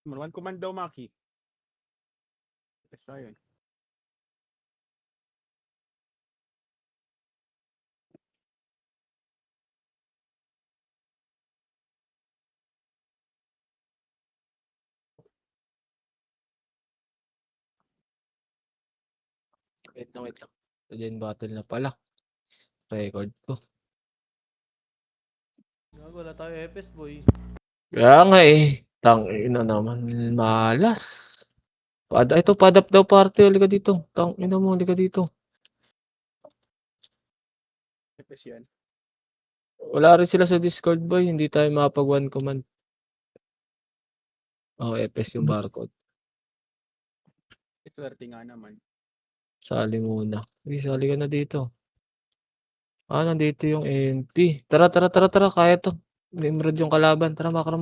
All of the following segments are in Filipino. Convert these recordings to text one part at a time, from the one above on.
One command daw, Maki. Yes, yun. Wait lang, wait lang. Legend battle na pala. Record ko. Wala tayo FS, boy. Kaya nga eh. Tangina naman. Malas. Ito, padap daw party. Halika dito. Tangina mo, halika dito. FS yan. Wala rin sila sa Discord, boy. Hindi tayo mapag one command. Oh, FS yung barcode. Swerte nga naman. Sali muna. Sali ka na dito. Nandito yung MP. Tara. Kaya to. Nimrod yung kalaban. Tara, makro.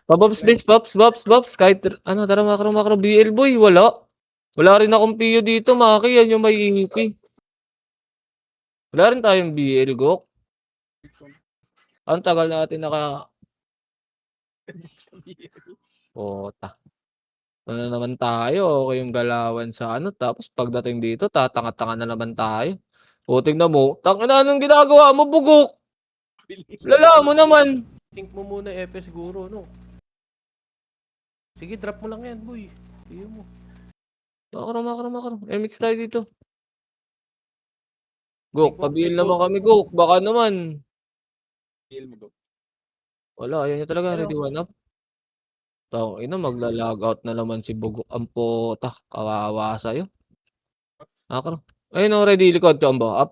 Babs, base, Babs. Kahit, tara, makro. BL, boy. Wala rin akong PO dito, Maki. Yan yung may MP. Wala rin tayong BL, Gok. Ang tagal natin Pota. Ano naman tayo? Okay yung galawan sa tapos pagdating dito, tatanga-tanga na naman tayo. O, tingnan mo. Tangina, anong ginagawa mo, bugok? Lala mo naman. Think mo muna FS siguro, no? Sige, drop mo lang yan, boy. Iyo mo. Makro. MX tayo dito. Gok, Take pabiil mo, naman kami, Gok. Baka naman. Heal mo, go. Wala, ayan niya talaga. Ano? Ready one up. Magla-log out na naman si Bugok. Ang puta. Kawawa sa'yo. Makro. Ayun o, ready. Likod, combo. Up.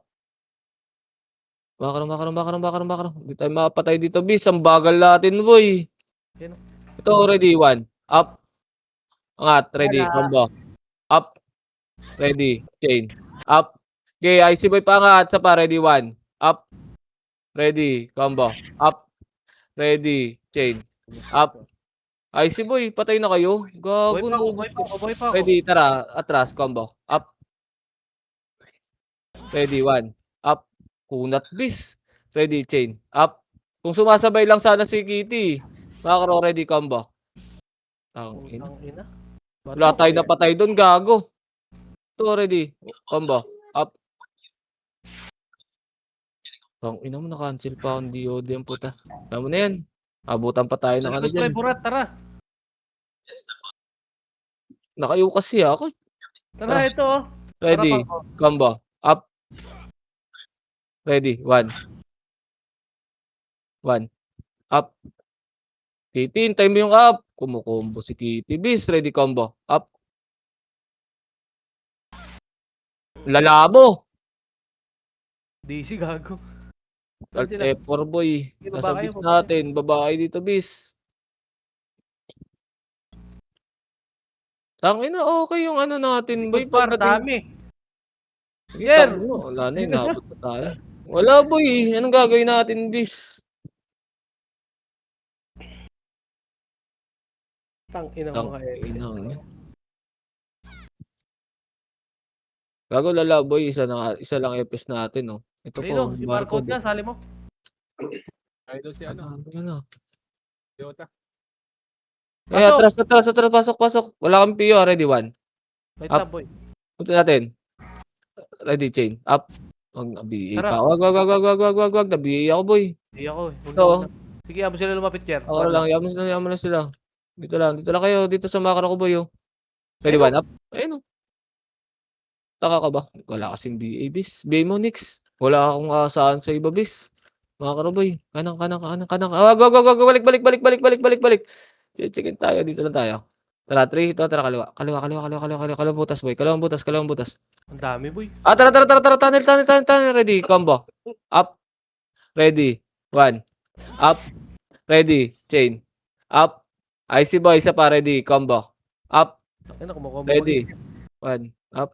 Makro. Hindi tayo mapatay dito, bis. Ang bagal natin, boy. Yan o. Ito, ready. One. Up. Angat. Ready. Combo. Up. Ready. Chain. Up. Okay, IC boy pa angat. Sa pa. Ready. One. Up. Ready. Combo. Up. Ready. Chain. Up. IC boy. Patay na kayo. Gago. Naubos ko. Buhay pa ako. Ready. Tara. Atras. Combo. Up. Ready. One. Up. Kunat bis. Ready. Chain. Up. Kung sumasabay lang sana si Kitty. Makro. Ready. Combo. Ang ina. Ang ina. Wala tayo napatay doon. Gago. Ito. Ready. Combo. Up. Ang ina mo, na-cancel pa akong DOD ang puta. Alam mo na yan. Abutan pa tayo ng ano dyan. Burat, tara. Nakayo kasi ako. Tara, ito oh. Ready. Combo. Up. Ready. One. Up. Kitty, hintay mo yung up. Kumukombo si Kitty. Bis, ready combo. Up. Lalabo. DC gago. Alt F4 boy. Nasa Babae, bis natin. Babae dito bis. Tangina, okay yung natin boy. Dami. Yer! Wala na, inabot na tayo. Wala boy. Anong gagawin natin bis? Tangina mo kaya. Gago lalaboy, isa lang FS natin, no. Ito po, yung barcode niya, sali mo. Idol si Ano? Toyota. Atras, pasok. Wala kang PO, ready one. Wait lang, boy. Punta natin. Ready, chain. Up. Nabi Tara. pa. Wag. Nabi ako, boy. Hindi ako eh. Ito. Sige, amo sila lumapit, Jer. Ako lang, yaman na sila. Dito lang kayo. Dito sa makro ko, boy. Ready, one up. Ayun, taka ka ba? Wala kasing BA, bis. BA mo, Nix. Wala akong asahan sa iba, bis. Mga karoboy. Kanang. Balik. Chicken tayo. Dito lang tayo. Tara, 3. Ito, tara, kaliwa. Kalawang butas, boy. Kalawang butas. Ang dami, boy. Tara. Tunnel. Ready. Combo. Up. Ready. 1. Up. Ready. Chain. Up. IC boy. Isa pa. Ready. Combo. Up. Ready. 1. Up.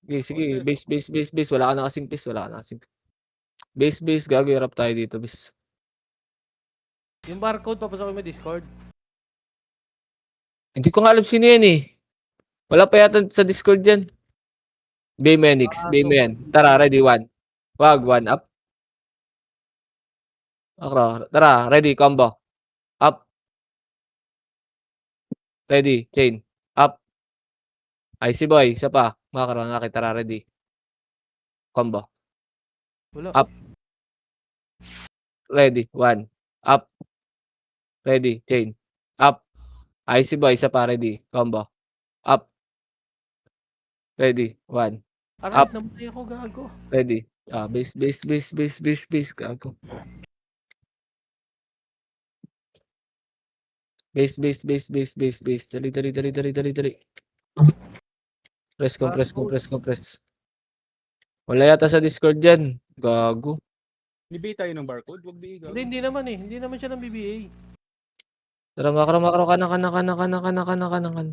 Sige. Base. Wala ka na kasing piece. Base. Gago, hirap tayo dito, bis. Yung barcode, papasok mo Discord. Hindi ko nga alam sino yan eh. Wala pa yata sa Discord yan. Baymenix. Baymen. Tara, ready, 1. Wag, 1 up. Tara, ready, combo. Up. Ready, chain. Up. Icy boy, isa pa. Macro, nakita ready. Combo. Wala. Up. Ready, 1. Up. Ready, chain. Up. Icy boy, isa pa, ready. Combo. Up. Ready, 1. Aray, Up. namatay ako, gago. Ready. Base. Gago. Base. Dali. Press. Wala yata sa Discord dyan. Gago. Nibigay tayo ng barcode, wag bigay gago. Hindi naman eh. Hindi naman siya ng BBA. Tara, makro. Kanan.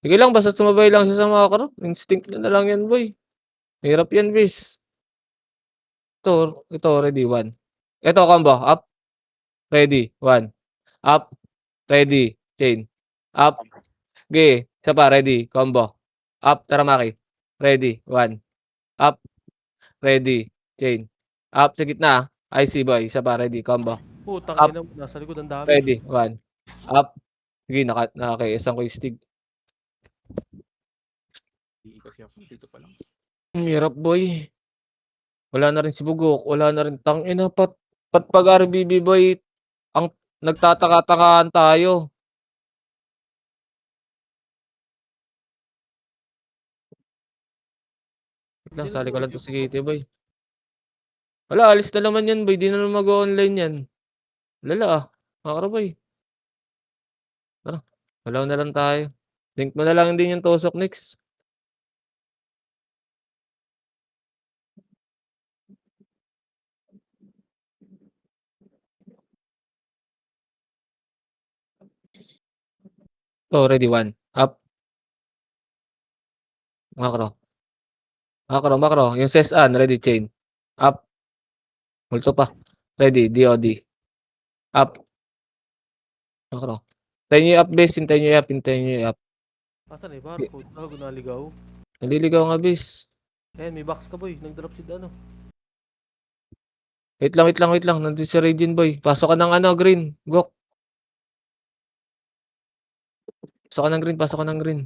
Sige lang, basta sumabay lang siya sa makro. Instinct na lang yan, boy. Hirap yan, bis. Ito, ready, 1. Ito, combo. Up. Ready, 1. Up. Ready, chain. Up. Ge, isa pa, ready, combo. Up, taramaki. Ready, 1. Up. Ready, chain. Up sa gitna. IC boy, isa pa, ready, combo. Putang Up. ina mo. Nasa likod ang dami. Ready, 1. Up. Sige, nakakaisang ko yung stig. Hindi kasi ako dito pa lang. Ang hirap, boy. Wala na rin si Bugok, wala na rin tangina pag RBB boy, ang nagtataka-takaan tayo. Lang, sali ko lang to si Kitty boy. Wala, alis na naman yan boy, di na naman mag-online yan. Lala makara boy. Tara, wala na lang tayo. Link mo na lang din yung tusok next. Oh, ready, 1. Up. Macro. Yung ses ready, chain. Up. Multo pa. Ready, DOD. Up. Macro. Hintayin nyo yung up base, hintayin nyo yung up. Asan eh? Barcode. Gago, naligaw. Naliligaw nga base. Ayan, may box ka boy. Nag-drop si ano. Wait lang. Nandun si Regine boy. Pasok ka ng green. Gok. Pasok ka ng green.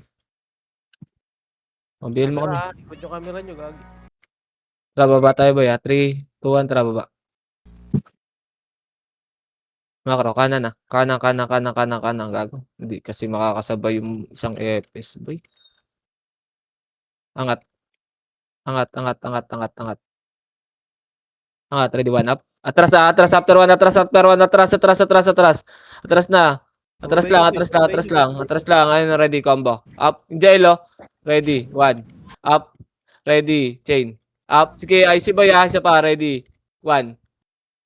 Mabil mo kami. Camera ha. Ikot yung camera nyo, gago. Tara, baba tayo boy ha. 3, 2, 1, tara baba. Macro, kanan. Kanan. Gago. Hindi kasi makakasabay yung isang EFS boy. Angat. Ready, 1 up. Atras after 1. Atras na. Atras lang. Ayun, ready, combo. Up. Jailo. Ready, 1. Up. Ready, chain. Up. Sige, IC boy ha. Isa pa, ready. 1.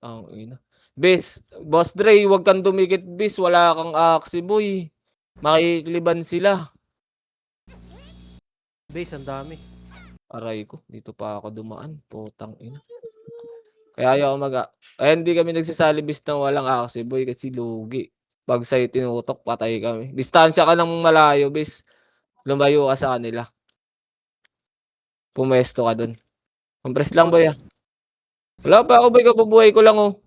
Oh, ina. Bis, Boss Dre, huwag kang dumikit, bis. Wala kang aksi, boy. Makikiliban sila. Base, ang dami. Aray ko, dito pa ako dumaan. Putang ina. Kaya ayaw hindi kami nagsasali bis na walang aksi, boy, kasi lugi. Pag sa'yo tinutok, patay kami. Distansya ka ng malayo, bis. Lumayo ka sa kanila. Pumesto ka dun. Compress lang, boy, ah. Wala pa ako, boy. Kabubuhay ko lang, oh.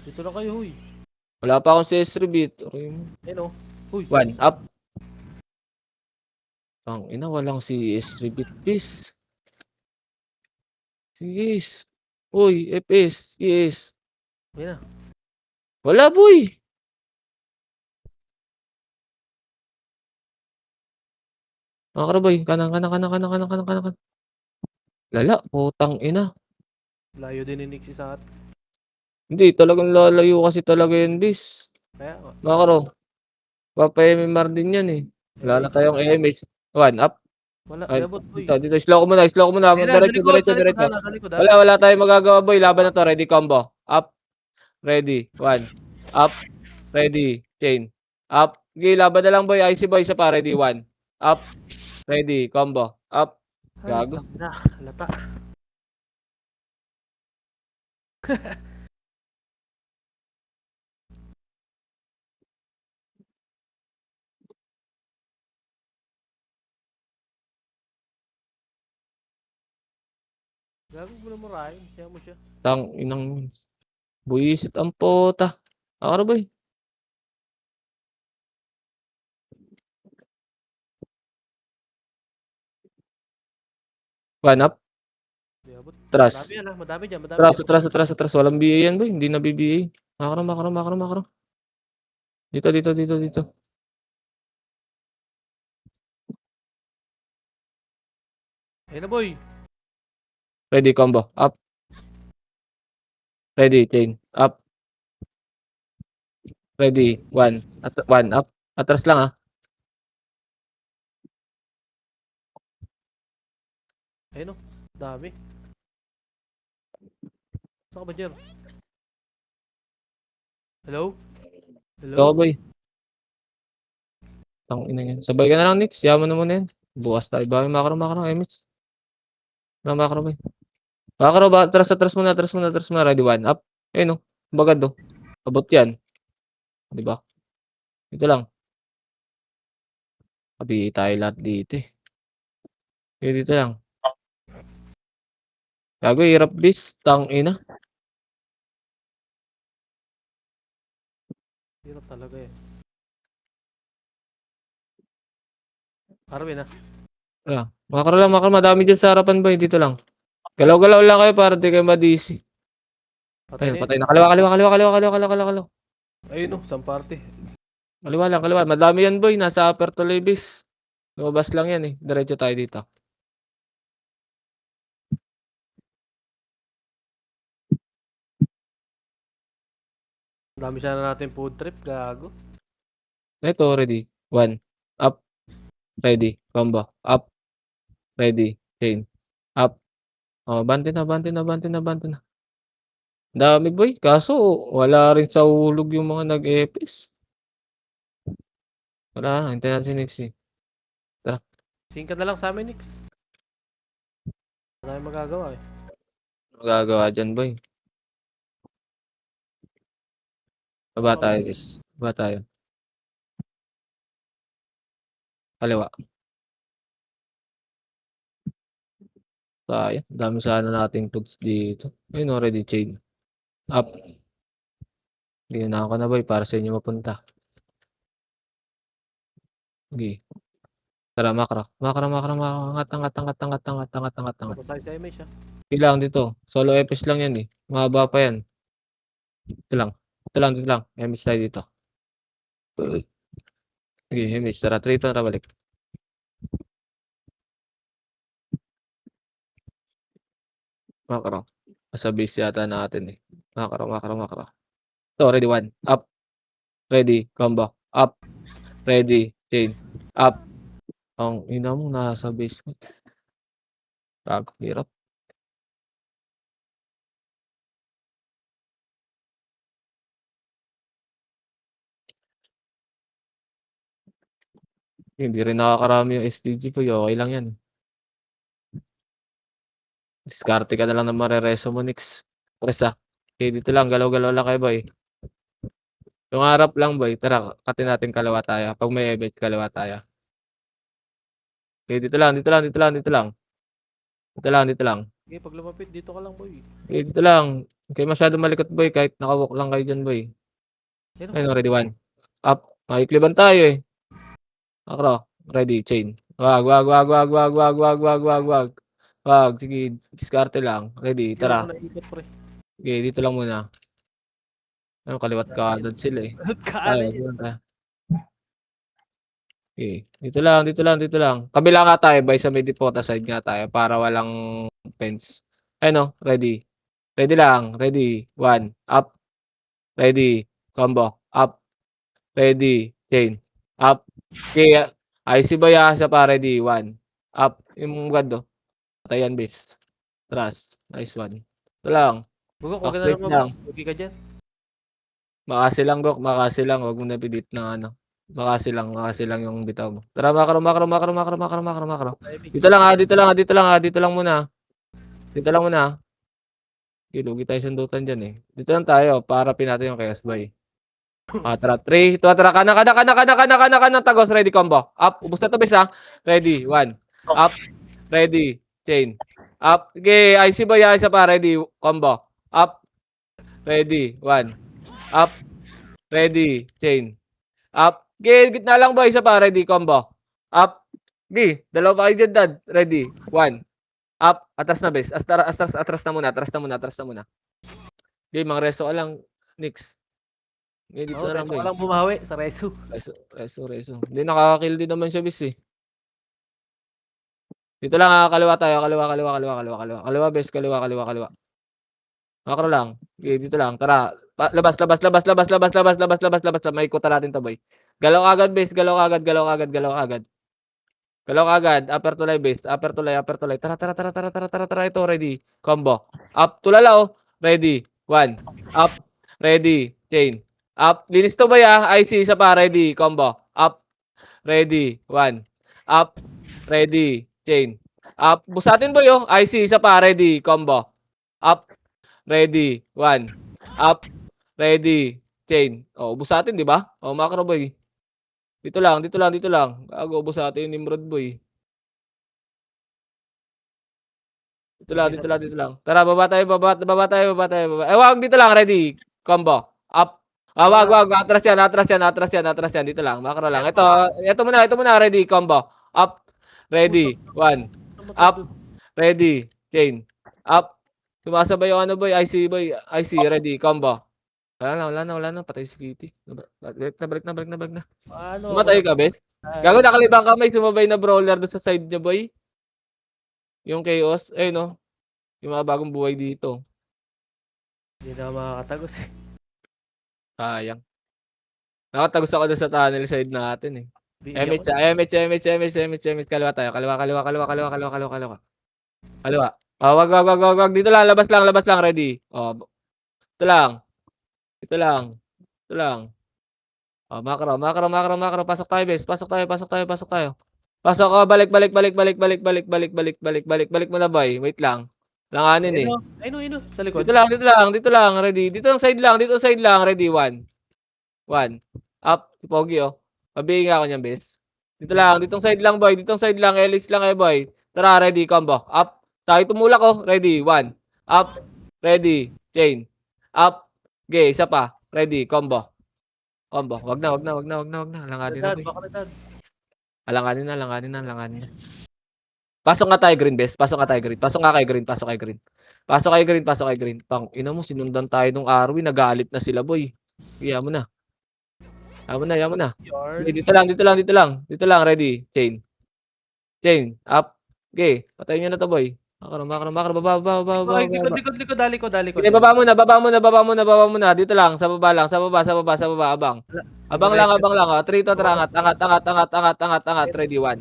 Dito lang kayo, huy. Wala pa akong CS rebate. Ayan o. Huy. 1 up. Ang ina, walang CS rebate, bis. CS. Uy, FS. CS. Ayan na. Wala, boy. Boy. Kanan. Lala, putang ina. Layo din ni Nixie sa atin. Hindi, talagang lalayo kasi talaga yun, bis. Kaya nga. Makro. Papa-MMR din yan, eh. Wala na tayong AMH. 1 up. Wala. Ay, Labot, boy. dito. Slow ko muna. Diretso. Wala tayong magagawa, boy. Laban na to. Ready, combo. Up. Ready. 1. Up. Ready. Chain. Up. Okay, laban na lang, boy. IC boy. Isa pa. Ready. 1. Up. Ready. Combo. Up. Gago. Na. Halata. Gago mo na murahin. Kaya mo siya. Tang inang buwisit ang puta. Boy. 1 up. Di abot. Atras. Madami yan ah. Madami dyan. Madami Atras, dyan. atras, atras, atras. Walang BA yan boy. Hindi na BBA. Makro. Dito. Ayun na boy. Ready, combo. Up. Ready, chain. Up. Ready, 1. 1 up. Atras lang ah. Ayun o. Dami. Saan ka ba dyan? Hello? Hello? Go boy. Tangina yan. Sabay ka na lang, Nix. Yaman na muna yan. Bukas tayo. Bakit makro, Emits. Makro boy. Makro ba? Atras muna. Ready, 1 up. Ayun o. Bagad o. Abot yan. Diba? Ito lang. Sabi tayo lahat dito eh. Okay, dito lang. Gago, hirap bis. Tangina. Hirap talaga eh. Arwin ah. Makro lang. Madami dyan sa harapan boy. Dito lang. Galaw-galaw lang kayo para di kayo ma-DC. Patay Ayun, na patay yun. na. Kaliwa. Ayun o. Isang party. Kaliwa lang. Madami yan boy. Nasa upper tuloy bis. Lumabas lang yan eh. Diretso tayo dito. Dami sana natin food trip. Gago. Ito, ready. 1. Up. Ready. Combo. Up. Ready. Chain. Up. Oh, bante na. Dami boy. Kaso, wala rin sa hulog yung mga nag-epis. Wala. Hintayin natin si Nixie. Singka na lang sa amin, Nix. Wala tayong magagawa eh. Magagawa dyan boy. Baba tayo guys. Baba tayo. Kaliwa. Sayang. Dami sana nating tools dito. Ayun, already chain. Up. Hindi na ako na boy para sa inyo mapunta. Okay. Tara, makro. Angat. Tapos tayo sa MH ah. Ilang dito. Solo epis lang yan eh. Mahaba pa yan. Dito lang. Emis tayo dito. Sige, Emis. Tara, balik. Makro. Sa base yata natin eh. Makro. Ito, ready, 1. Up. Ready, combo. Up. Ready, chain. Up. Ang ina mo nasa base ko. Gago, hirap. Hindi rin nakakarami yung SDG ko. Okay lang yan. Diskarte ka na lang ng marereso mo, Nix. Press ah. Okay, dito lang. Galaw-galaw lang kayo, boy. Yung harap lang, boy. Tara, katin natin kalawa tayo. Pag may event, kalawa tayo. Okay, dito lang. Okay, pag lumapit, dito ka lang boy. Okay, dito lang. Okay, masyado malikot, boy. Kahit nakawalk lang kayo dyan, boy. Ayun, ready, 1. Up. Maikliban tayo eh. Akro. Ready, chain. Wag. Wag, sige. Diskarte lang. Ready, Hindi ako tara. naikot pre. Okay, dito lang muna. Ayun, kaliwat kanan sila eh. Kaala Tayo, yan. dito tayo. Okay. Dito lang. Kabila nga tayo, by sa may depota side nga tayo para walang fence. Ayun o, ready. Ready lang. Ready. 1. Up. Ready. Combo. Up. Ready. Chain. Up. Okay. Ay, si Bayasa pa. Ready. 1. Up. Yung gado. Patayan base. Trust. Nice one. Ito lang. Bugok, wag ka na Backspace lumabas. lang. Huwag ka dyan. Makasi lang, Gok. Makasi lang. Huwag mo na pilit ng ano. Makasi lang yung bitaw mo. Tara, makro. Dito lang muna. Okay, lugi tayo sundutan dyan eh. Dito lang tayo para natin yung chaos boy. Tara, 3, 2, tara, kanan, tagos, ready, combo. Up, ubos na to, bes ha. Ready, 1. Up, ready, chain. Up, okay, IC boy, isa pa, ready, combo. Up, ready, 1. Up, ready, chain. Up, okay, gitna lang boy, isa pa, ready, combo. Up, okay, dalawa pa kayo dyan, dad. Ready, 1. Up. Atras na, bes. Atras na muna. Okay, mga reso ka lang. Nix. Okay, dito Oo, na lang, reso ka boy. lang bumawi sa reso. Reso. Hindi, nakaka-kill din naman siya, bis eh. Dito lang kaliwa tayo. Kaliwa, bes. Kaliwa. Makro lang. Okay, dito lang. Tara. Labas. Maikutan natin to, boy. Galaw agad, bes. Galaw agad. Upper tulay, base. Upper tulay. Tara. Ito, ready. Combo. Up. Tulala, oh. Ready. 1. Up. Ready. Chain. Up. Linis to, boy, ah. IC. Isa pa. Ready. Combo. Up. Ready. 1. Up. Ready. Chain. Up. Busatin, boy, oh. IC. Isa pa. Ready. Combo. Up. Ready. 1. Up. Ready. Chain. Oh, busatin, di ba? Oh, macro, boy. Dito lang. Gago, busatin yung Nimrod, boy. Dito lang. Tara, baba tayo. Wag, dito lang, ready. Combo. Up. Wag. Atras yan. Dito lang, makro lang. Ito muna, ready. Combo. Up. Ready. 1. Up. Ready. Chain. Up. Sumasabay yung ano, boy. IC, boy. IC, ready. Combo. Wala na. Patay si Kitty. Balik na. Ano? Tumatay ka, bes? Gago, nakalibang kamay. Sumabay na brawler doon sa side niya, boy. Yung chaos. No. Yung mga bagong buhay dito. Hindi na makakatagos eh. Sayang. Nakatagos ako doon sa tunnel side natin eh. Iiyak MH. Kaliwa tayo. Kaliwa. Wag. Dito lang. Labas lang. Ready. Ito lang. Macro. Pasok tayo, bes. Pasok tayo. Pasok ka. Balik mo na, boy. Wait lang. Langanin eh. Ayun, sa likod. Dito lang. Ready. Dito side lang. Ready. 1. Up. Si Pogi, oh. Mabigay nga ako niyan, bes. Ditong side lang, boy. Ellis lang, boy. Tara, ready. Combo. Up. Tayo tumulak, oh. Ready. 1. Up. Ready. Chain. Up. Okay, isa pa. Ready. Combo. Wag na. Alanganin na, boy. Baka na dad. Alanganin na. Pasok nga tayo, green, bes. Pasok kay green. Pang ina mo, sinundan tayo nung Arwi. Nagalit na sila, boy. Iya mo na. Okay, dito lang, ready. Chain. Up. Okay, patayin nyo na to, boy. Makro. Baba. Likod, dali ko. Okay, baba muna. Dito lang, sa baba. Abang lang. 3 to, tara, angat. Ready, 1.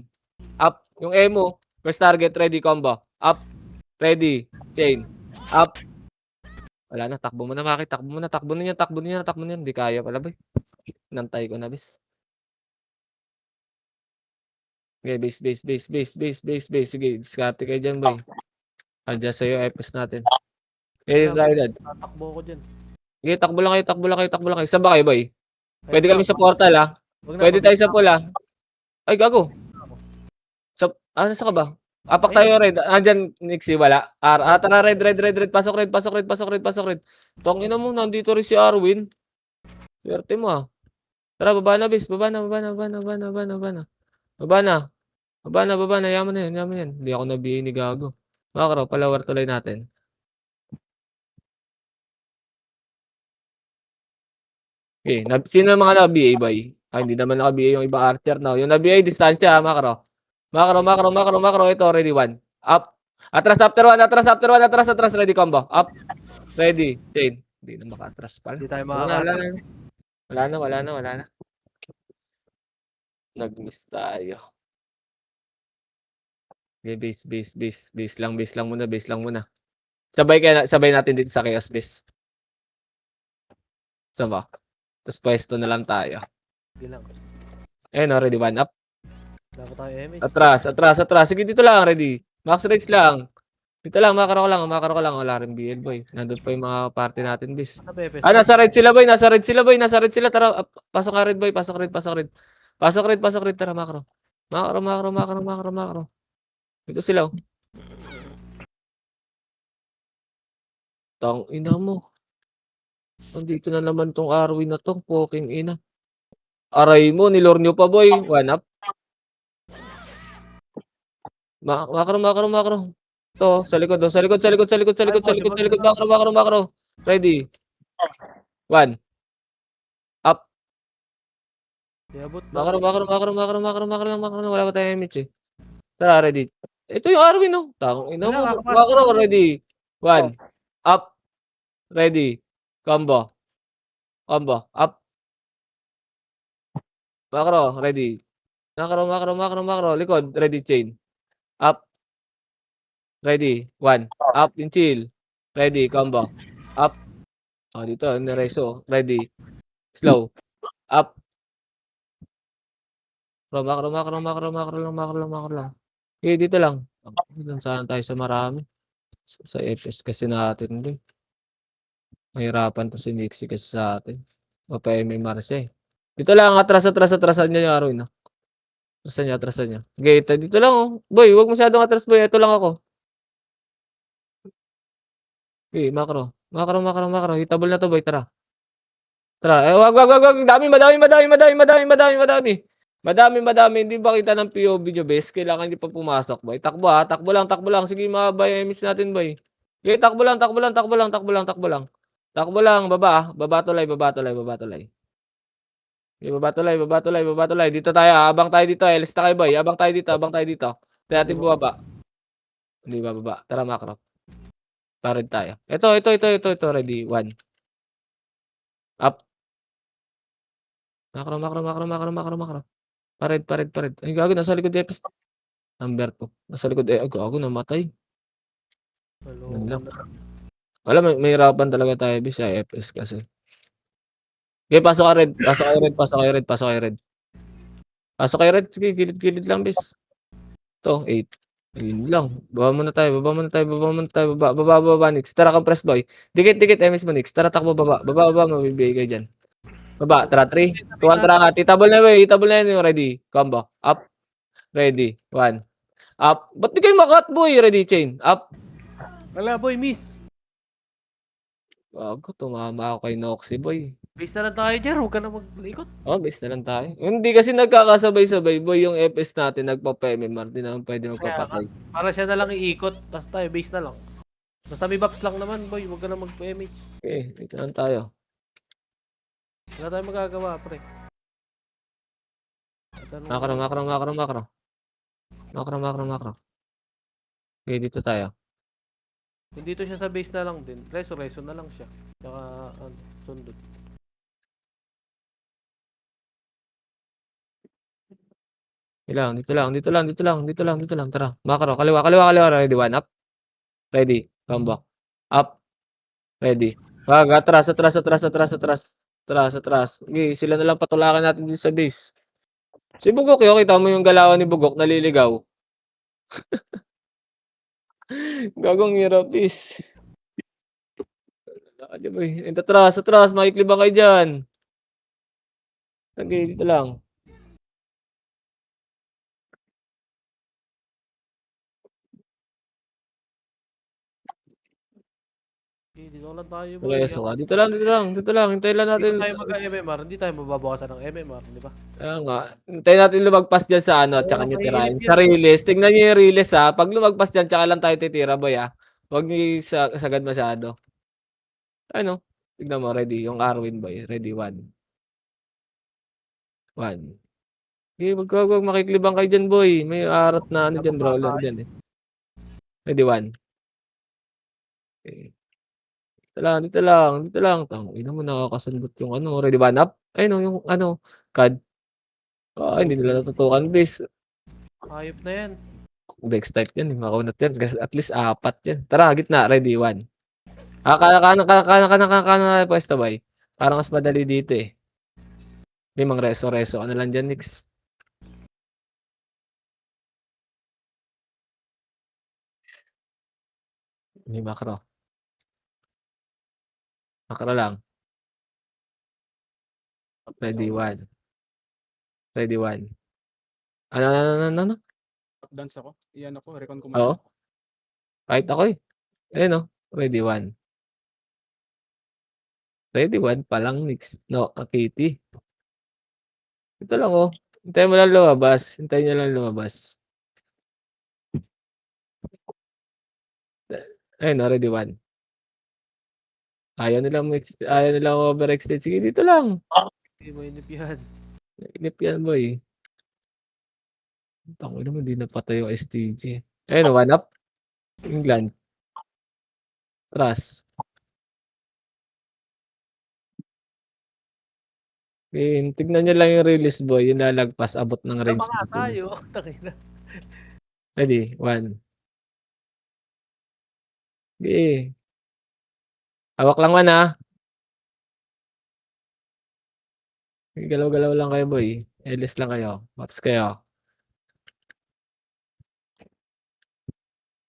Up. Yung emo. First target, ready, combo. Up. Ready. Chain. Up. Wala na, takbo mo na, Maki. Takbo na yan. Hindi kaya pala, boy. Nantay ko na, bis. Okay, base. Sige, diskarte kayo dyan, boy. Adjust sa'yo, FS natin. Okay, tayo, dad. Tatakbo ko dyan. Okay, takbo lang kayo. Saan ba kayo, boy? Pwede kami sa portal, ha? Pwede tayo sa pool, ha? Ay, gago. Nasa ka ba? Apak tayo, red. Andyan, Nixie, wala. Tara, red. Pasok red. Tangina mo, nandito rin si Arwin. Swerte mo, ha? Tara, baba na, bis. Baba na. Yaman na yan. Hindi ako nabihin ni Gago. Makro, palawar tuloy natin. Okay, sino mga na-BA, boy? Hindi naman naka-BA yung ibang archer, no? Yung na-BA, distansya, Makro. Ito, ready, 1. Up. Atras, after 1. Atras, ready, combo. Up. Ready, chain. Hindi na maka-atras pala. Hindi tayo makakatagos. Wala na. Nag-miss tayo. Okay, base lang muna. Sabay natin dito sa chaos base. Saba. Tapos pwesto na lang tayo. Hindi lang. Ready, 1 up. Dapat tayo MH. Atras. Sige, dito lang, ready. Max rates lang. Dito lang, makaro ko lang. Wala rin BL, boy. Nandun pa yung mga party natin, bis. Nasa red sila, boy. Tara, pasok ka red, boy. Pasok red. Tara, makro. Makro. Dito sila, oh. Tang ina mo. Nandito na naman tong Arwin na to. Poking ina. Aray mo, nilor nyo pa, boy. 1 up. Makro. To, sa likod, sa likod, sa likod, sa likod, sa likod, sa likod, sa likod. Makro, makro, makro. Ready. 1. Up. Diabot na. Makro, makro, makro, makro, makro, makro lang, makro lang. Wala pa tayong image eh. Tara, ready. Ito yung Arwin, no? Tangina Wala, mo. kakapasok Makro, lang. ready. 1. Up. Ready. Combo. Combo. Up. Makro, ready. Makro, makro, makro, makro. Likod, ready, chain. Up. Ready. 1. Up, yung chill. Ready, combo. Up. Oh, dito, nireso. Ready. Slow. Up. Makro, makro, makro, makro lang, makro lang, makro lang. Okay, dito lang. Dito saan tayo sa marami. Sa FS kasi natin din. Mahirapan to si Nixie kasi sa atin. O pa may Marcia eh. Dito lang, atrasan niya yung Arwin. No? Atrasan niya. Okay, dito lang oh. Boy, huwag masyadong atras boy. Ito lang ako. Okay, makro. Makro, makro, makro. Hitable na to boy, tara. Tara, eh, wag. Madami. Madami. Hindi ba kita ng POV nyo, bes? Kailangan nyo pa pumasok, boy. Takbo ha, takbo lang. Sige, mga bay, miss natin, boy. Okay, takbo lang. Takbo lang, baba ah. Baba tulay. Okay, baba tulay. Dito tayo, ah. Abang tayo dito, eh. Lista kayo, boy. Abang tayo dito. Tayo natin bumaba. Hindi bababa. Tara, makro. Pared tayo. Ito. Ready, 1. Up. Makro. Pared. Ay, gago, nasa likod Epis. Number 2. Nasa likod, gago, namatay. Yun Maloko lang. na. Wala, may hirapan talaga tayo, bis, sa FS kasi. Okay, pasok ka red. Pasok kayo red. Sige, gilid lang, bis. Ito, 8. Yun lang. Baba muna tayo. Baba, Nix. Tara, compress boy. Dikit, MS mo, Nix. Tara, takbo, baba. Baba, mabibigay kayo dyan. Baba, tara, 3. 2, 1, tara ka. Titable na yun, ready. Combo. Up. Ready. 1. Up. Ba't di kayo makat, boy? Ready, chain. Up. Wala, boy, miss. Gago, tumama ako kay Noxy, boy. Base na lang tayo dyan. Huwag ka na mag-ikot. Oh, base na lang tayo. Hindi kasi nagkakasabay-sabay, boy, yung FS natin nagpa-PMMR. Di naman pwede Kaya nga. magpapatay. Para siya na lang iikot. Tapos tayo, base na lang. Basta may buffs lang naman, boy. Huwag ka na mag-PMH. Okay, dito lang tayo. Wala tayong magagawa, pre. Makro. Okay, dito tayo. Kung dito siya sa base na lang din, reso na lang siya. Tsaka, sundot. Dito lang. Tara. Makro. Kaliwa. Ready, 1. Up. Ready. Combo. Up. Ready. Wag, atras. Okay, sila na lang patulakan natin din sa base. Si Bugok, yung kita mo yung galawan ni Bugok, naliligaw. Gagong hirap is. Ano ba eh? Atras. Maikli ba kayo dyan? Okay, dito lang. Okay, dito lang tayo, boy. Reso ka. Dito lang. Hintayin lang Hindi natin. pa tayo mag-MMR. Hindi tayo mababawasan ng MMR, di ba? Kaya nga. Hintayin natin lumagpas dyan sa ano, tsaka Oo, nyo mainit tirahin. Sa yan. release. Tingnan nyo yung release ha. Pag lumagpas dyan, tsaka lang tayo titira, boy ha. Huwag nyo sagad masyado. Ano? Tignan mo, ready. Yung Arwin, boy. Ready, 1. 1. Okay, wag makiklibang kayo dyan, boy. May arat na ano dyan, Nababa brawler tayo. dyan eh. Ready, 1. Okay. Dito lang. Tangina mo, nakakasandot yung ano. Ready, 1 up? Ay, no, yung ano, CAD. Hindi nila natutukan, base. Hayop na yan. Dex type yan, makaunat yan. Kasi at least 4 yan. Tara, gitna, ready, 1. Kana pwesto, boy. Parang mas madali dito eh. May mga reso. Ano lang dyan, Nix? Hindi makro. Makro lang. Ready, 1. Ready, 1. Ano? Dance ako. Iyan ako, recon ko Oo. muna. Kahit ako eh. Ayun oh. Ready, 1. Ready, 1 pa lang, Nix. No, Kitty. Ito lang oh. Hintayin mo lang lumabas. Hintayin nyo lang lumabas. Ayun, ready 1. Ayaw nilang overextend. Sige, dito lang. Hindi mo inip yan. Inip yan, boy. Tangina mo, di napatay yung STG. Ayun, 1 up. England. Trust. Tignan nyo lang yung release, boy. Yung lalagpas, abot ng Tama range nga natin. tayo. Takina. Ready? 1. Okay. Hawak lang 1, ha. Galaw-galaw lang kayo, boy. Elis lang kayo. Max kayo.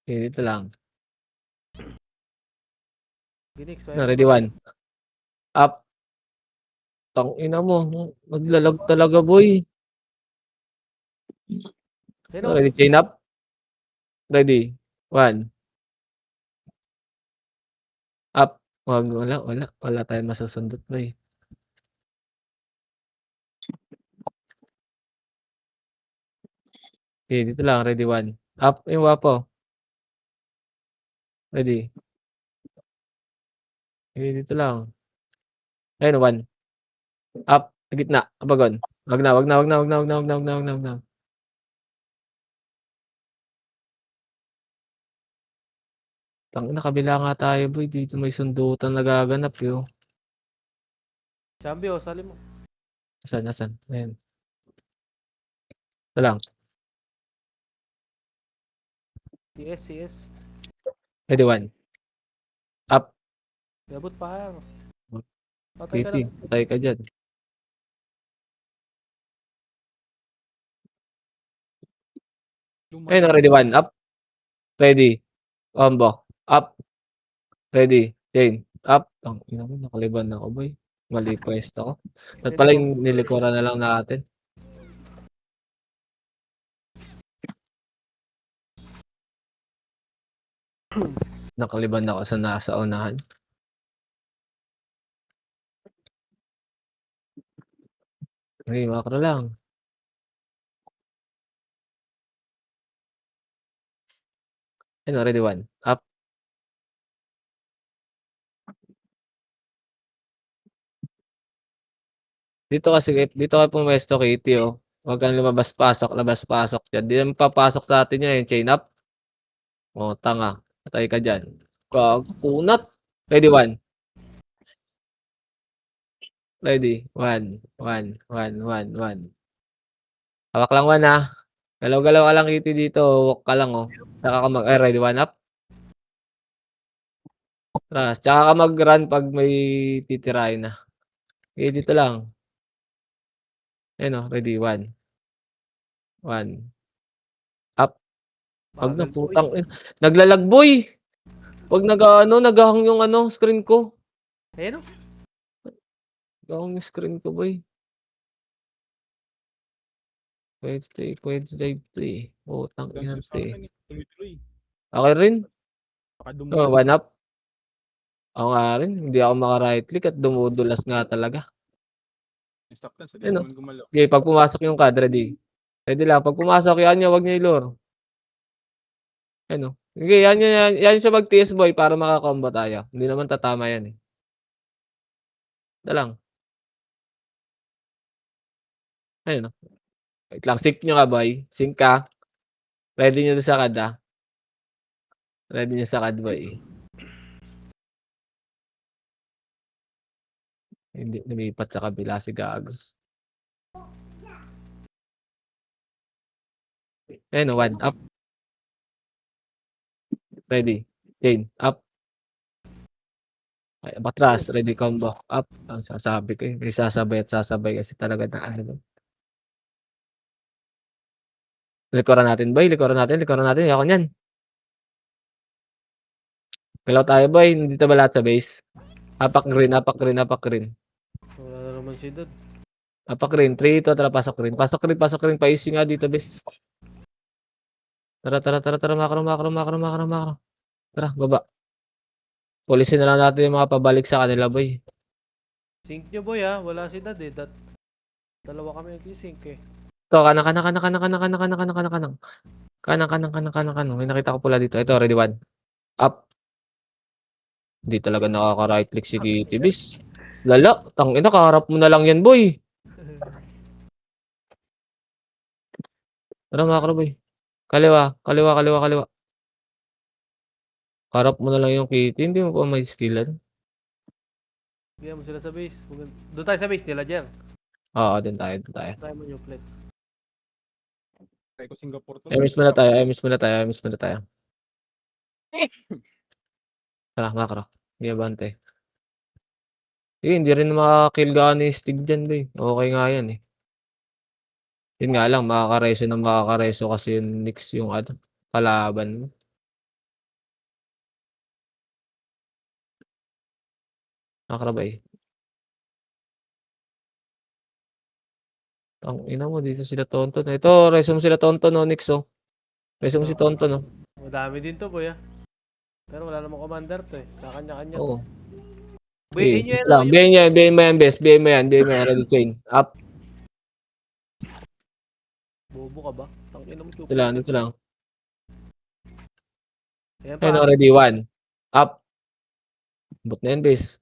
Okay, dito lang. Ginix, Ready 1. Up. Tangina mo. Maglalag talaga, boy. Pero, Ready, chain up. Ready. 1. Up. Wala tayong masusundot, boy. Okay, dito lang. Ready, 1. Up yung wapo. Ready. Okay, dito lang. Ayun, 1. Up. Gitna. Abagon. Wag na. Tangina, kabila nga tayo, boy. Dito may sundutan nagaganap, yo. Chambio, sali mo. Nasaan? Ayun. Ito lang. CS. Ready, 1. Up. Gabot pa. Patay ka PT. lang. Patay ka dyan. Ayun, ready, 1. Up. Ready. Combo. Up. Ready. Chain. Up. Tangina mo, nakaliban na ako, boy. Mali pwesto ko. At pala yung nilikuran na lang natin. Nakaliban ako sa nasa unahan. Okay, makro lang. Ayun, ready, 1. Up. Dito kayo pumwesto, Kitty, oh. Huwag kang lumabas-pasok, labas-pasok dyan. Di naman papasok sa atin yan, chain up. Oh, tanga. Patay ka dyan. Kunat. Ready, 1. Ready. 1. Hawak lang 1, ha. Galaw-galaw ka lang, Kitty, dito. Walk ka lang, oh. Tsaka ka ready, 1 up. Tsaka ka mag-run pag may titirahin na. Okay, dito lang. Ayun, oh. Ready, 1. Up. Wag na, Bagal, boy. putang ina. Naglalag, boy. Pag naghahang yung screen ko. Ayun, oh. Naghahang yung screen ko, boy. Wednesday to, eh. Putang ina, eh. Tuloy-tuloy. Okay rin. Baka Oh, dumulas. 1 up. Ako nga rin. Hindi ako maka-right click at dumudulas nga talaga. Stop lang. Sa di Ayun, oh. naman gumalaw. Okay, pag pumasok yung card, ready. Ready lang. Pag pumasok yan nyo, wag nyo ilure. Ayun, oh. Okay, yan siya mag-TS, boy, para makakombo tayo. Hindi naman tatama yan, eh. Ito lang. Ayun, oh. Wait lang. Sync nyo ka, boy. Sync ka. Ready nyo sa card, ah. Ready nyo sa card, boy. Hindi, lumipat sa kabila si Gago. Ayun, 1 up. Ready. Chain. Up. Ay, batras. Ready combo. Up. Ang sasabi ko, may sasabay at sasabay kasi talaga na ano. Likuran natin, boy. Likuran natin. Ako niyan. Galaw tayo, boy. Nandito ba lahat sa base? Apak green. Wala na naman si Dad. Apak green. 3, 2, tara, pasok green. Paisi nga dito, base. Tara. Makro. Tara, baba. Polisin na lang natin yung mga pabalik sa kanila, boy. Sync nyo, boy, ha. Wala si Dad, eh. Dalawa kami nag-sync, eh. Ito, kanang. May nakita ko pula dito. Ito, ready, 1. Up. Hindi talaga nakaka-right click si Kitty Bis. Lala, tangina, kaharap mo na lang yan, boy. Tara, makro, boy. Kaliwa, kaliwa, kaliwa, kaliwa. Harap mo na lang yung Kitty, hindi mo pa may skillan. Bigyan mo sila sa base. Doon tayo sa base nila, Jer. Oo, din tayo, din tayo. Try mo yung flex. Try ko Singapore to. Emis muna tayo, emis muna tayo, emis muna tayo. Tara, makro. Hindi abante. Hindi rin makakill ni Stig dyan, boy. Okay nga yan, eh. Yun nga lang, makakareso kasi yung Nix yung kalaban mo. Nakarabay. Ang ina mo, dito sila Tonton. Ito, reso mo sila Tonton, no, Nix, oh. Reso mo si Tonton, no. Madami din to, boy, ah. Pero wala namang commander to, eh. Kakanya-kanya. Oo. Buhayin nyo yan, Lang, yung... biyahin mo yan, best. Biyahin mo yan, ready chain. Up. Bobo ka ba? Tangina mo, chupa. Ito lang, ito lang. Ayan Ayun, pa. already one. Up. Bot na yan, base.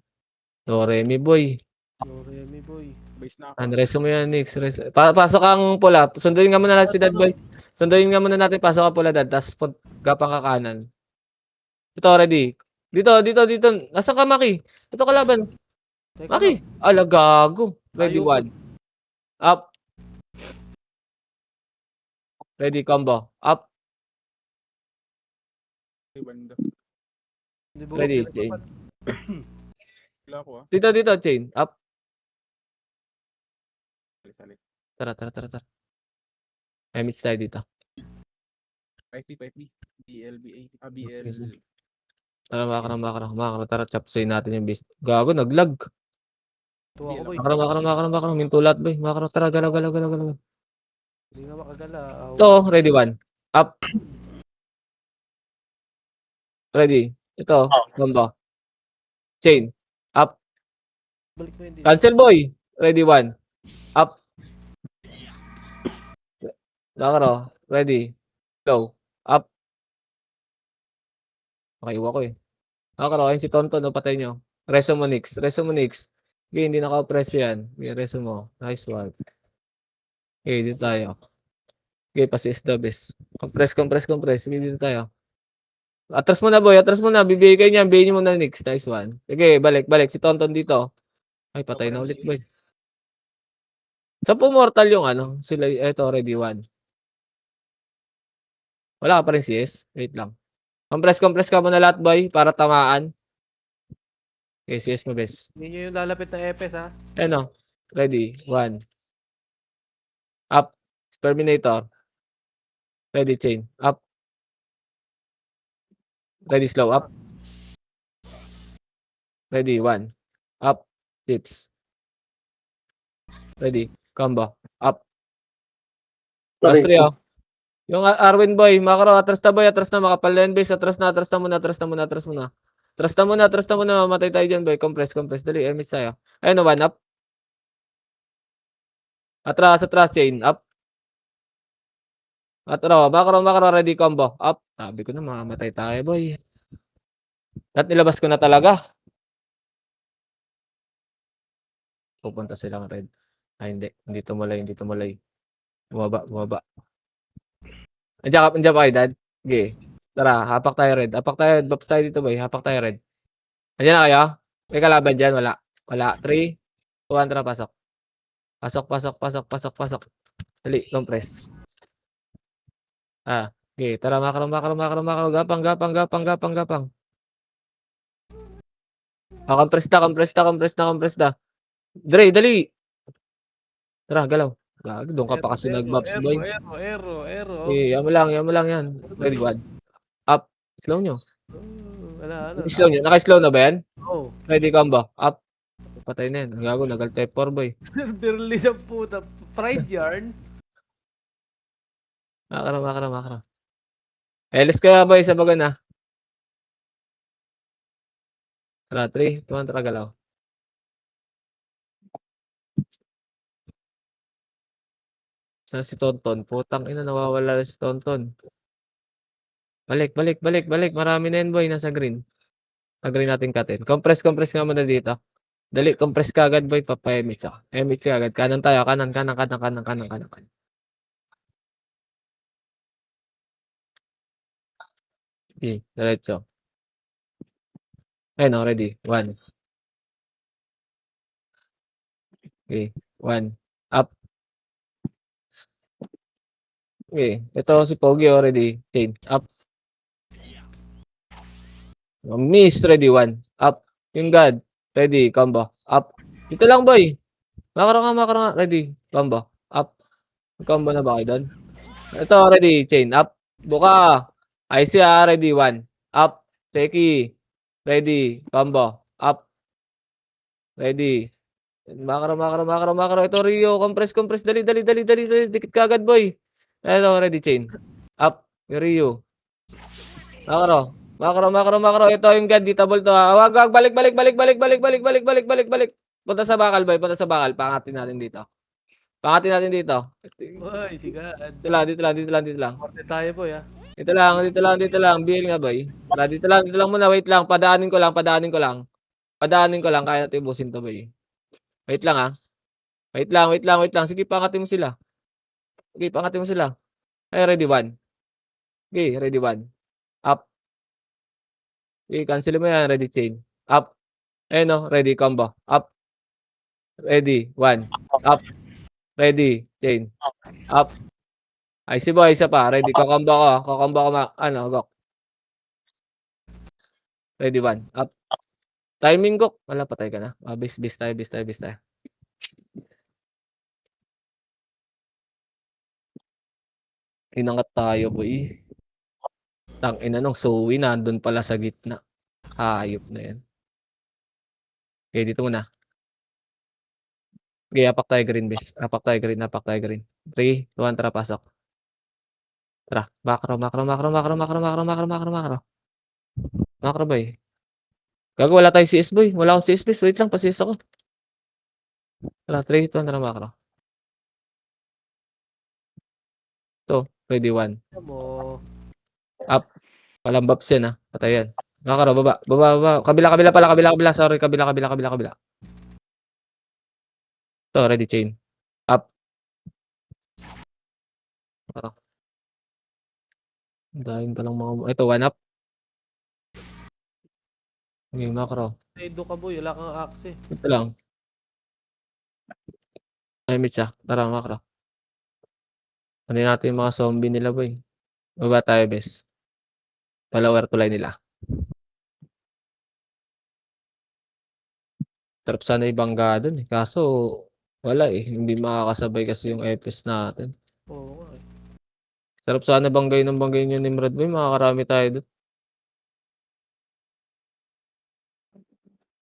Doremi, boy. Remy, boy. Base na ako. Reso mo yan, Nix. Pasok ang pula. Sunduin nga muna natin si Dad, boy. Sunduin nga muna natin, pasok ang pula, Dad. Tapos gapang ka kanan. Ito, already. Dito. Nasaan ka, Maki? Ito kalaban. Teka Maki. lang. Ala, gago. Ready, Ayoko. one. Up. Ready, combo. Up. Ay, banda. Hindi ba Ready, huwag chain. Wala ako ah. Dito, chain. Up. Sali. Tara. Meets tayo dito. 5P. BLBA. Sige, sige. BL. Tara, makara. Tara, chapsay natin yung beast. Gago, naglag. Tuwa ko, boy. Makara. Mintulat, boy. Makara, tara, galaw. Hindi nga makagala. Ito, ready, one. Up. Ready. Ito, combo. Chain. Up. Balik mo yun dito. Cancel, boy. Ready, one. Up. Makara. Ready. Go. Up. Makaiwa ko eh. Makara, ayun si Tonton, no, patay nyo. Reso mo, Nix. Okay, hindi naka-press yan. Okay, reso mo. Nice one. Okay, dito tayo. Okay, pasi is the best. Compress. Sige, dito tayo. Atras mo na, boy. Bibigay niya. Bigyan mo na, Nix. Nice one. Sige, balik. Si Tonton dito. Ay, patay na ulit, boy. Sa mortal yung sila, eto, ready, one. Wala ka pa rin CS? Wait lang. Compress ka muna lahat, boy, para tamaan. Okay, CS mo, best. Hindi nyo yung lalapit na Epes, ha? Ano? Ready, one. Up. Terminator. Ready, chain. Up. Ready, slow. Up. Ready, one. Up. Tips. Ready. Combo. Up. Last 3, oh. Yung Arwin, boy. Makro. Atras na. Makapal base. Atras na muna. Mamatay tayo dyan, boy. Compress. Dali, MS tayo. Ayun, one up. Atras, chain. Up. Makro. Ready, combo. Up. Sabi ko na, mamamatay tayo, boy. At nilabas ko na talaga. Pupunta silang red. Ay, hindi. Hindi tumulay. Bumaba. Andiyan pa kayo, Dad? Sige. Tara, hapak tayo red. Baps tayo dito, boy. Hapak tayo red. Andiyan na kayo? May kalaban dyan? Wala. 3, 2, 1, tara, pasok. Pasok. Dali, compress. Okay. Tara, makro. Gapang. Compress na. Dre, dali. Tara, galaw. Doon ka pa kasi nag-bobs, boy. Aero. Okay, yan mo lang yan. Ready, one. Up. Slow nyo. Wala. Slow nyo. Naka-slow na ba yan? Oh. Ready, combo. Up. Patay na yan. Gago, nagal-type 4, boy. Dirli sa puta. Fried yarn. Makara. Elis ka, boy, sa baga na. Tara, 3, 2, 1, tara, galaw. Saan si Tonton? Putang ina, nawawala na si Tonton. Balik. Marami na yan, boy, nasa green. Agree natin cutin. Compress nga muna dito. Dali, compress ka agad boy, papa-emits ako. Emits ka agad. Kanan tayo, kanan. Okay, diretso. Ayun, ready. 1. Okay, 1. Up. Okay, ito si Pogi already. Chain. Up. Miss, ready. 1. Up. Yung God. Ready, combo. Up. Ito lang boy. Makara nga. Ready, combo. Up. Combo na ba kayo doon? Ito, ready. Chain. Up. Buka. I see ready. 1. Up. Seki. Ready. Combo. Up. Ready. Makro. Ito, Rio. Compress. Dali. Dikit ka agad, boy. Ito, ready. Chain. Up. Rio. Makro. Ito yung God. Ditable to. Wag. Balik. Punta sa bakal, boy. Pangatin natin dito. Uy, sigad. Dito lang. Korte tayo, boy, ah. Dito lang. BL nga, boy. Dito lang muna. Wait lang. Padaanin ko lang. Kaya natin ubusin to, boy. Wait lang, ah. Wait lang. Sige, pangatin mo sila. Ay, ready, 1. Okay, ready, 1. Up. Okay, cancel mo yan. Ready, chain. Up. Ayun, oh. Ready, combo. Up. Ready, 1. Up. Ready, chain. Up. Ay, si boy, isa pa. Ready, kakombo ko. Go. Ready, 1. Up. Timing ko. Wala, patay ka na. Bis tayo. Inangat tayo, boy. Tangina nung Zoe, nandun pala sa gitna. Hayop na yan. Okay, dito muna. Okay, apak tayo green, base. Apak tayo green. 3, 2, 1, tara, pasok. Tara, macro. Macro, boy. Gago, wala tayong CS, boy. Wala akong CS, please. Wait lang, pa-CS ako. Tara, 3, 2, 1, tara, macro. Ito, ready, 1. Mo. Up. Walang buffs yan, ha. Patay yan. Macro, baba. Kabila pala. Sorry, kabila. Ito, ready, chain. Up. Macro. Dahil palang mga... Ito, 1 up. Okay, macro. Edo ka, boy. Wala kang axe, eh. Ito lang. Ay, mitsa. Tara, macro. Ano natin yung mga zombie nila, boy. Baba tayo, bes. Follower tulay nila. Sarap sana ibangga dun, eh. Kaso, wala, eh. Hindi makakasabay kasi yung FPS natin. Oo, nga, eh. Sarap sana banggayin yung Nimrod, boy. Makakarami tayo dun.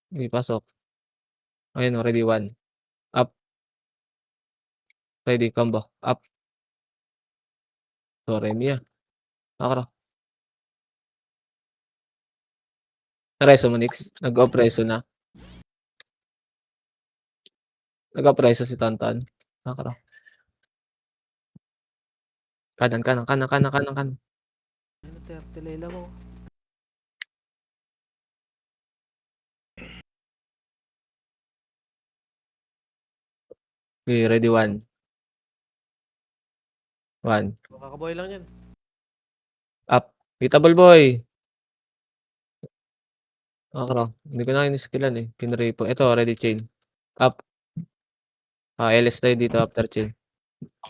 Okay, pasok. Ayun, ready, 1. Up. Ready, combo. Up. Sorry, Mia. Makro. Nareso mo, Nix. Nag-opreso na. Nag-opreso si Tantan. Makro. Kanan. Ano, 30 lela mo. Okay, ready, 1. 1. Makakaboy lang yan. Up. Hitable, boy. Makro. Hindi ko na in-skillan, eh. Pinrepo. Ito, ready, chain. Up. LS tayo dito after chain.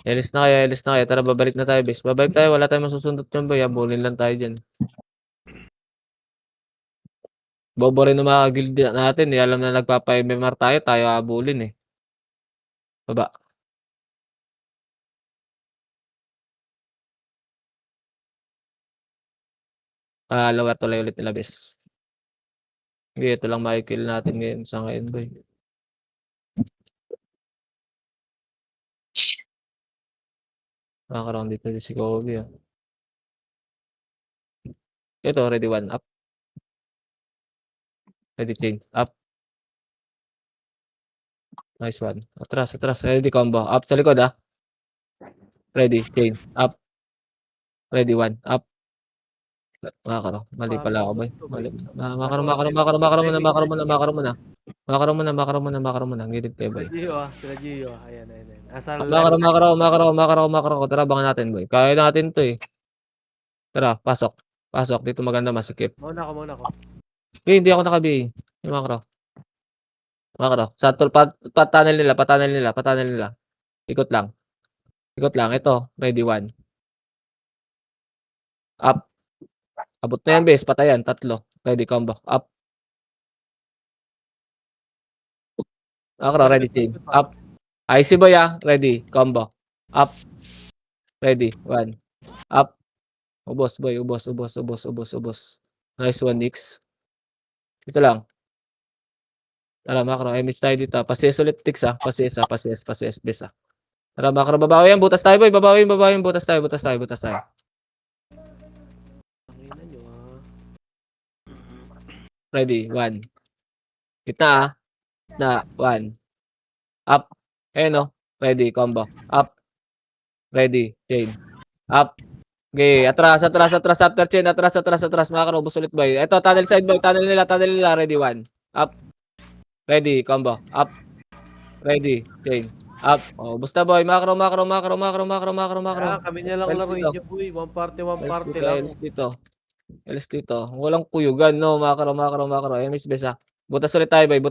LS na kayo. Tara, babalik na tayo, bes. Babalik tayo. Wala tayong masusundot dyan, boy. Habulin lang tayo dyan. Bobo rin ng mga guild natin, eh. Alam na nagpapa-MMR tayo habulin, eh. Baba. Lower tulay ulit nila, bes. Okay, ito lang makikill natin ngayon sa ngayon, boy. Nakakaroon dito si Kobe, ah. Ito, ready, 1. Up. Ready, chain. Up. Nice one. Atras. Ready, combo. Up sa likod, ah. Ready, chain. Up. Ready, 1. Up. Makro. Mali pala ako, boy. Mali. Makro muna. Gilid kayo, boy. Sila Gio ah. Sila Gio. Ayan. Asa Makro. Tara, abangan natin, boy. Kaya natin to, eh. Tara, pasok. Dito maganda masikip. Muna ako. Hindi ako naka-BA. Yung makro. Sa tunnel nila. Ikot lang. Ito, ready, 1. Up. Abot na yan, base. Patayan. 3. Ready, combo. Up. Makro, ready, chain. Up. IC boy, ready, combo. Up. Ready, 1. Up. Ubos, boy. Ubos. Nice one, Nix. Ito lang. Tara, makro. Miss tayo dito. Pasis ulit, Tix, Pasis, base, Tara, makro. Babawi yan. Butas tayo, boy. Babawi. Butas tayo. Tangina nyo ah. Ready, 1. Kita, na, 1. Up. Ayun, ready, combo. Up. Ready, chain. Up. Okay, atras, after chain, atras, makro, ubos ulit, boy. Ito, tunnel side, boy, tunnel nila, ready, 1. Up. Ready, combo. Up. Ready, chain. Up. Oh, busta, boy, makro. Kami niya lang Alis laruin dito. niyo boy. One party lang. Alis dito. Walang kuyugan, no, makro. Miss besa. Butas ulit tayo, boy.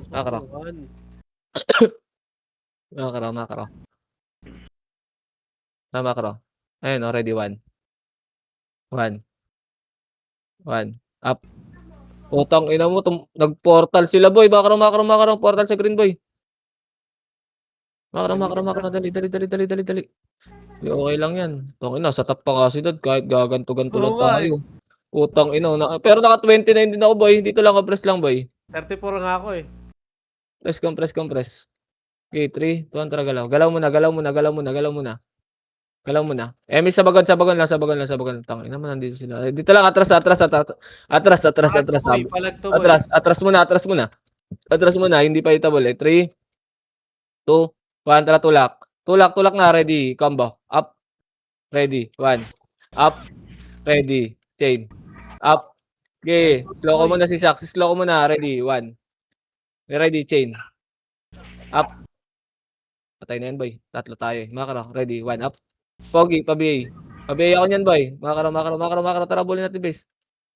Makro. Makro. Makro. Ayun, ready, 1. 1. Up. Utang ina mo, nag-portal sila, boy. Makro. Portal sa green, boy. Makro. Dali. Okay lang yan. Okay na, sa top pa kasi doon. Kahit gaganto-ganto lang Oo nga eh. tayo. Utang ina. Pero naka 29 din ako, boy. Dito lang ako, press lang, boy. 34 nga ako eh. Press. Okay, 3, 2, 1, tara, galaw. Galaw muna. Miss, sa bagon lang. Tangin naman, nandito sila. Dito lang, atras. Atras muna. Hindi pa itabol, 3, 2, 1, tara, tulak na, ready, combo. Up. Ready, 1. Up. Ready, chain. Up. Okay, slow ko muna si Sax. Ready, 1. Ready, chain. Up. Patay na yan, boy. 3 tayo. Makaro, ready, 1. Up. Pogi, pa-BA ako niyan, boy. Makaro. Tara, bulin natin, base.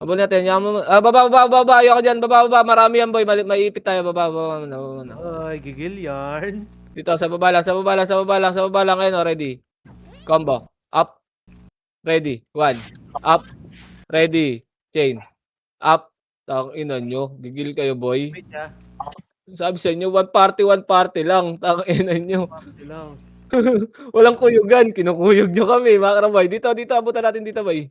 Bulin natin. Baba. Ayoko dyan. Baba. Marami yan, boy. Maiipit tayo. Baba muna. Ay, gigil yarn. Dito, sa baba lang. Ayun, ready. Combo. Up. Ready. 1. Up. Ready. Chain. Up. Tangina nyo. Gigil kayo, boy. Wait ah. Sabi sa inyo, one party lang. Tangina nyo. Party lang. Walang kuyugan. Kinukuyog nyo kami, mga karabay. Dito. Abutan natin dito, boy.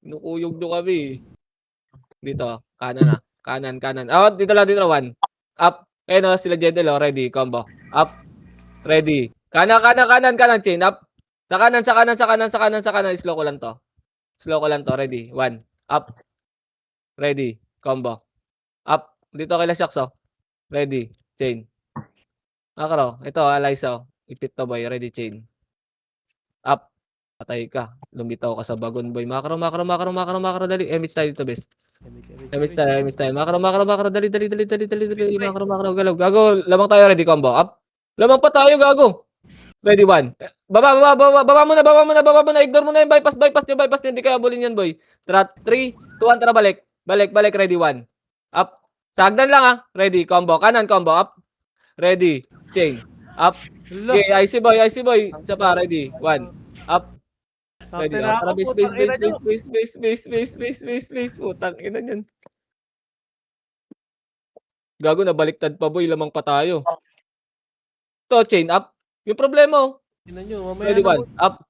Kinukuyog nyo kami. Dito. Kanan. Dito lang. 1. Up. Ayun, sila Jedel, ready. Combo. Up. Ready. Kanan. Chain. Up. Sa kanan. Slow ko lang to. Ready. 1. Up. Ready. Combo. Up. Dito kay Lashox, Ready. Chain. Makro. Ito, Liza, ipit to, boy. Ready, chain. Up. Patay ka. Lumitaw ka sa bagon, boy. Makro. Dali. Miss tayo dito, best. Miss tayo. Makro. Dali. Makro. Galaw. Gago. Lamang tayo. Ready, combo. Up. Lamang pa tayo, gago. Ready, 1. Baba muna. Ignore mo na yung bypass nyo. Hindi kaya bulin yan, boy. Tara, 3, 2, 1, tara, balik. Ready, 1. Up. Sagdan lang, Ready, combo. Kanan, combo. Up. Ready. Chain. Up. Okay, IC boy. Isa pa, ready. 1. Up. Ready. Tara, base. Putang ina yan. Gago, nabaliktad pa, boy. Lamang pa tayo. To, chain. Up. Yung problema, Tingnan nyo, mamaya Ready, 1. Up.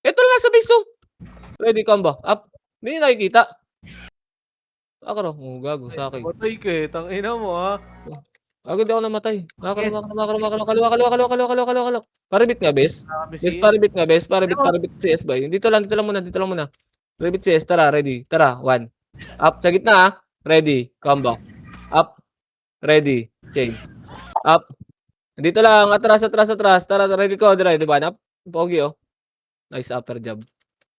Ito lang sa base, Ready, combo. Up. Hindi nyo nakikita. Akaro. Gago, sa akin. Matay ka eh. Tangina mo ha. Agad ako namatay. Makro. Kaliwa. Paribit nga, bes. Paribit CS, boy. Dito lang muna. Paribit CS, tara, ready. Tara, 1. Up, sa gitna, Ready, combo. Up, ready, chain. Up, Dito lang, atras. Tara, ready ko, ready ba? Nap? Pogi, oh. Nice upper jab.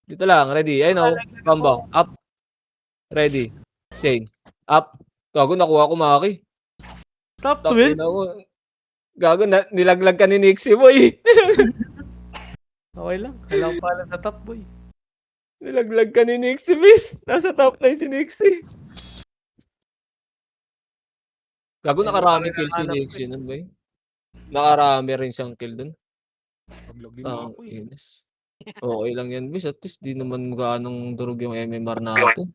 Dito lang, ready. Ayun, oh. Combo. Up. Ready. Chain. Up. Gago, nakuha ko, Maki. Top Tapin 12? ako. Gago, nilaglag ka ni Nixie, boy. Okay lang. Kailangan pala sa top, boy. Nilaglag ka ni Nixie, miss. Nasa top 9 si Nixie. Gago, Ayun, nakaraming parang kill si hanap ko Nixie nun, boy. Nakarami rin siyang kill dun. Paglog din mo ako eh. Inis. Okay lang yan, bis. At least di naman gaanong durog yung MMR natin.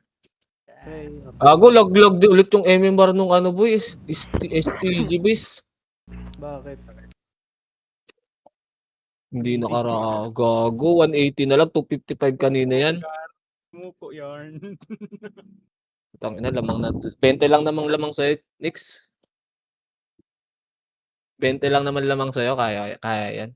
Okay. Gago, laglag di ulit yung MMR nung ano, boy. STG, bis. Bakit? Hindi gago, 180 na lang, 255 kanina yan. Sumuko yarn. Tangina, lamang na. 20 lang namang lamang sa'yo, Nix. 20 lang naman lamang sa'yo, kaya yan.